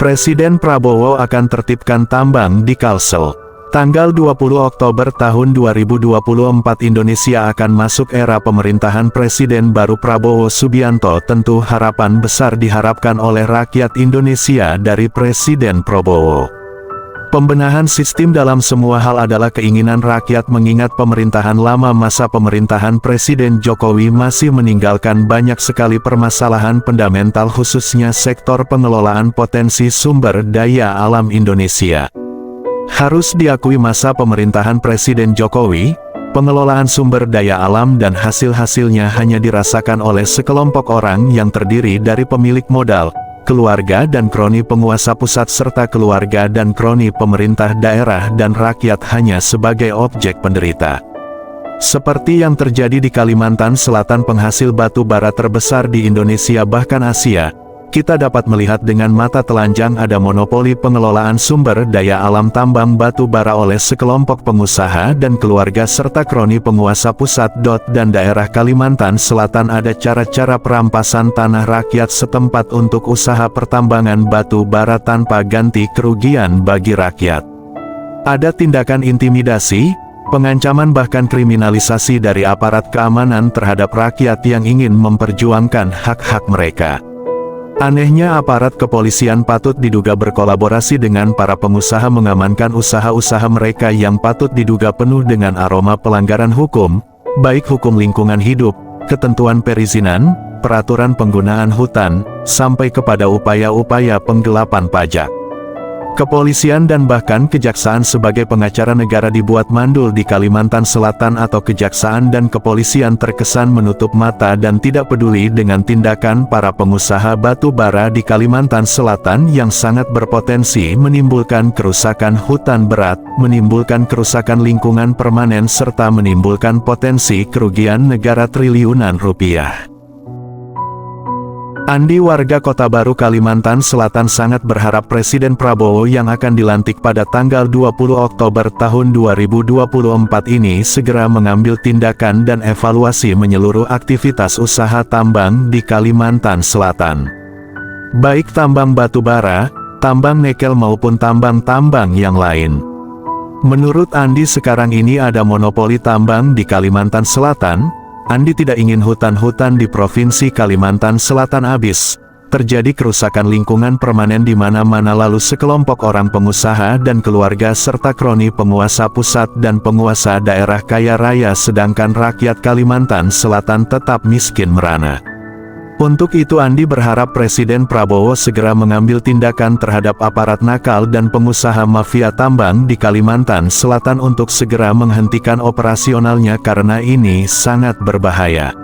Presiden Prabowo akan tertibkan tambang di Kalsel. Tanggal 20 Oktober tahun 2024 Indonesia akan masuk era pemerintahan Presiden baru Prabowo Subianto. Tentu harapan besar diharapkan oleh rakyat Indonesia dari Presiden Prabowo. Pembenahan sistem dalam semua hal adalah keinginan rakyat mengingat pemerintahan lama masa pemerintahan Presiden Jokowi masih meninggalkan banyak sekali permasalahan fundamental khususnya sektor pengelolaan potensi sumber daya alam Indonesia. Harus diakui masa pemerintahan Presiden Jokowi, pengelolaan sumber daya alam dan hasil-hasilnya hanya dirasakan oleh sekelompok orang yang terdiri dari pemilik modal, keluarga dan kroni penguasa pusat serta keluarga dan kroni pemerintah daerah dan rakyat hanya sebagai objek penderita. Seperti yang terjadi di Kalimantan Selatan, penghasil batu bara terbesar di Indonesia bahkan Asia, kita dapat melihat dengan mata telanjang ada monopoli pengelolaan sumber daya alam tambang batu bara oleh sekelompok pengusaha dan keluarga serta kroni penguasa pusat. Dan daerah Kalimantan Selatan ada cara-cara perampasan tanah rakyat setempat untuk usaha pertambangan batu bara tanpa ganti kerugian bagi rakyat. Ada tindakan intimidasi, pengancaman bahkan kriminalisasi dari aparat keamanan terhadap rakyat yang ingin memperjuangkan hak-hak mereka. Anehnya aparat kepolisian patut diduga berkolaborasi dengan para pengusaha mengamankan usaha-usaha mereka yang patut diduga penuh dengan aroma pelanggaran hukum, baik hukum lingkungan hidup, ketentuan perizinan, peraturan penggunaan hutan, sampai kepada upaya-upaya penggelapan pajak. Kepolisian dan bahkan kejaksaan sebagai pengacara negara dibuat mandul di Kalimantan Selatan atau kejaksaan dan kepolisian terkesan menutup mata dan tidak peduli dengan tindakan para pengusaha batu bara di Kalimantan Selatan yang sangat berpotensi menimbulkan kerusakan hutan berat, menimbulkan kerusakan lingkungan permanen serta menimbulkan potensi kerugian negara triliunan rupiah. Andi, warga Kota Baru Kalimantan Selatan, sangat berharap Presiden Prabowo yang akan dilantik pada tanggal 20 Oktober tahun 2024 ini segera mengambil tindakan dan evaluasi menyeluruh aktivitas usaha tambang di Kalimantan Selatan. Baik tambang batu bara, tambang nikel maupun tambang-tambang yang lain. Menurut Andi sekarang ini ada monopoli tambang di Kalimantan Selatan. Andi tidak ingin hutan-hutan di Provinsi Kalimantan Selatan habis. Terjadi kerusakan lingkungan permanen di mana-mana lalu sekelompok orang pengusaha dan keluarga serta kroni penguasa pusat dan penguasa daerah kaya raya sedangkan rakyat Kalimantan Selatan tetap miskin merana. Untuk itu Andi berharap Presiden Prabowo segera mengambil tindakan terhadap aparat nakal dan pengusaha mafia tambang di Kalimantan Selatan untuk segera menghentikan operasionalnya karena ini sangat berbahaya.